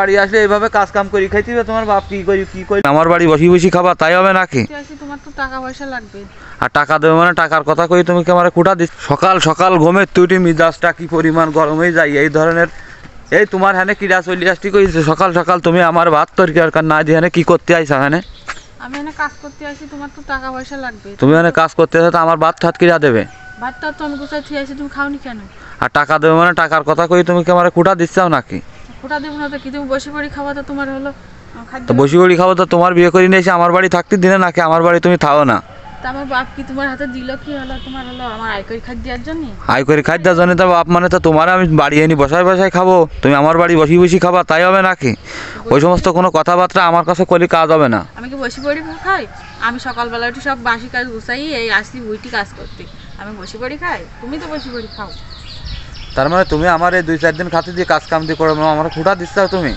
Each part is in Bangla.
বাড়ি আসলে এইভাবে কাজ কাম করি খাইতে হবে। তোমার বাপ কি করি আমার বাড়ি বসি বসি খাবা তাই হবে নাকি? তোমার তো টাকা পয়সা লাগবে। আর টাকা দেবে মানে টাকার কথা কই তুমি কি আমার কুটা দিস? সকাল সকাল ঘুমের তুইটি মিজাজটা কি পরিমাণ গরম হয়ে যায় এই ধরনের। এই তোমার হ্যাঁ কিরা চলি আসটি কইছে সকাল সকাল তুমি আমার ভাত তরকারি না দিয়ে কি করতে আইসা? হ্যাঁ আমি এখানে কাজ করতে আসি, তোমার তো টাকা পয়সা লাগবে। তুমি এখানে কাজ করতে আসো তো আমার ভাত ঠাত কিরা দেবে? ভাতটা তো আমি গুছাই থুই আসি, তুমি খাওনি কেন? আর টাকা দেবে মানে টাকার কথা কই তুমি কি আমার কুটা দিচ্ছাও নাকি? কুটা দেবো না তো কি? তুমি বসে পড়ি খাওয়া তো তোমার হলো খাদ্য। তো বসি বড়ি খাবো তো তোমার বিয়ে করে নিয়ে এসে আমার বাড়ি থাকতে দিলে নাকি? আমার বাড়ি তুমি থাও না। তা আমার বাপ কি তোমার হাতে দিল কি হলো? তোমার হলো আমার আয় করে খাদ্য দেওয়ার জন্য? আয় করে খাদ্য জানে তো বাপ মানে তো তোমার আমি বাড়ি এনে বসায় বসায় খাবো, তুমি আমার বাড়ি বসি বসি খাবা তাই হবে নাকি? ওই সমস্ত কোনো কথাবার্তা আমার কাছে কলি কাজ হবে না। আমি কি বসে পড়ি খাই? আমি সকালবেলা উঠে সব বাসি কাজ গুছাই এই আসি বুইটি কাজ করতে। আমি বসে পড়ি খাই? তুমি তো বসে পড়ি খাও। তার মানে তুমি আমার এই 2-4 দিন খাতে দিয়ে কাজ কাম দিয়ে করো আমার খুঁটা দিচ্ছাও তুমি?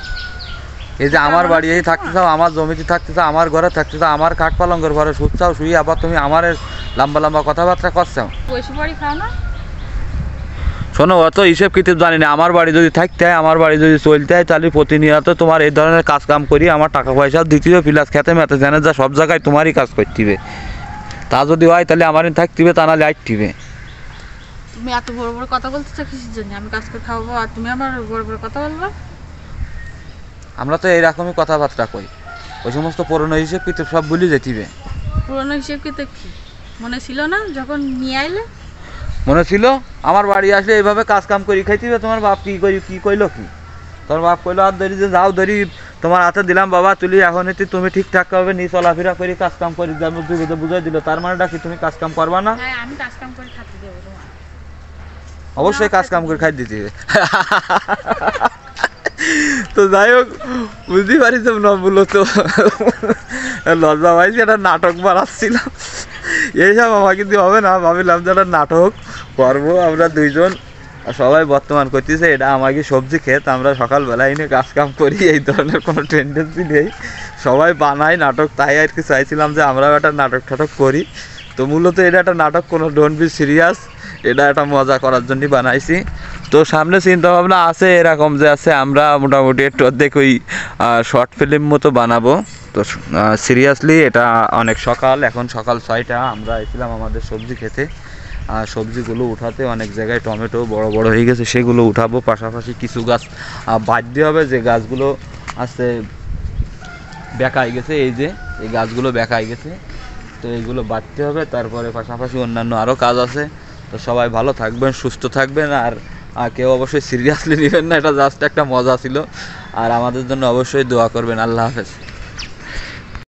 এই যে আমার বাড়ি এই থাকতে চাও, আমার জমিতে থাকতে চাও, আমার ঘরে থাকতে চাও, আমার কাঠ পালঙ্গের ঘরে শুচ্ছাও শুয়ে আবার তুমি আমার লম্বা লম্বা কথাবার্তা করছাও। বসে পড়ি খাও না? শোনো অত হিসেব কিতাব জানি না। আমার বাড়ি যদি থাকতে হয়, আমার বাড়ি যদি চলতে হয়, তাহলে প্রতিনিয়ত তোমার এই ধরনের কাজ কাম করি আমার টাকা পয়সা দিতে হবে, প্লাস খেতে মেতে জানে যা সব জায়গায় তোমারই কাজ করতে হবে। তা যদি হয় তাহলে আমারই থাকতে হবে, তা নাহলে আইতে হবে। তুমি এত বড় বড় কথা বলতেছো কিসের জন্য? আমি কাজ করে খাওয়াবো আর তুমি আমার বড় বড় কথা বলবে? আমরা তো এইরকমই কথাবার্তা কই। ওই সমস্ত পুরনো হিসেব কিতাব সব ভুলে যেতে। পুরনো হিসেব কিতাব কি মনে ছিল না যখন নিয়ে আইলে? মনে ছিল আমার বাড়ি আসলে এইভাবে কাজ কাম করি খাইতে হবে। তোমার বাপ কি কইলো কি? তোমার বাপ কইলো আর ধরি যে যাও ধরি তোমার হাতে দিলাম বাবা তুলি এখন তুমি ঠিকঠাক ভাবে নিয়ে চলাফেরা করি কাজ কাম করি বুঝাই দিল। তার মানেটা কি তুমি কাজ কাম করবা না? হ্যাঁ আমি কাজ কাম করে খাতে দেবো তোমার। অবশ্যই কাজ কাম করে খাই দিতে হবে। তো যাই হোক বুঝতে পারিস না বলো তো লজ্জা ভাই একটা নাটক বানাচ্ছিলাম। এইসব আমার কিন্তু হবে না, ভাবিলাম যে একটা নাটক করবো আমরা দুইজন। সবাই বর্তমান করতেছে এটা আমাকে সবজি খেত, আমরা সকালবেলায় এনে কাজ কাম করি, এই ধরনের কোনো টেন্ডেন্সি নেই। সবাই বানায় নাটক, তাই আর কি চাইছিলাম যে আমরাও একটা নাটক ঠাটক করি। তো মূলত এটা একটা নাটক, কোনো ডোন্ট বি সিরিয়াস, এটা একটা মজা করার জন্যই বানাইছি। তো সামনে চিন্তা ভাবনা আছে এরকম যে আছে আমরা মোটামুটি একটু অর্ধেক ওই শর্ট ফিল্ম মতো বানাবো। তো সিরিয়াসলি এটা অনেক সকাল, এখন সকাল 6টা, আমরা এসেছিলাম আমাদের সবজি খেতে। সবজিগুলো উঠাতে অনেক জায়গায় টমেটো বড় বড় হয়ে গেছে, সেগুলো উঠাবো। পাশাপাশি কিছু গাছ বাদ দিয়ে হবে, যে গাছগুলো আস্তে বেঁকাই গেছে, এই যে এই গাছগুলো বেঁকাই গেছে, তো এইগুলো বাড়তে হবে। তারপরে পাশাপাশি অন্যান্য আরও কাজ আছে। তো সবাই ভালো থাকবেন, সুস্থ থাকবেন, আর কেউ অবশ্যই সিরিয়াসলি নেবেন না, এটা জাস্ট একটা মজা ছিল। আর আমাদের জন্য অবশ্যই দোয়া করবেন। আল্লাহ হাফেজ।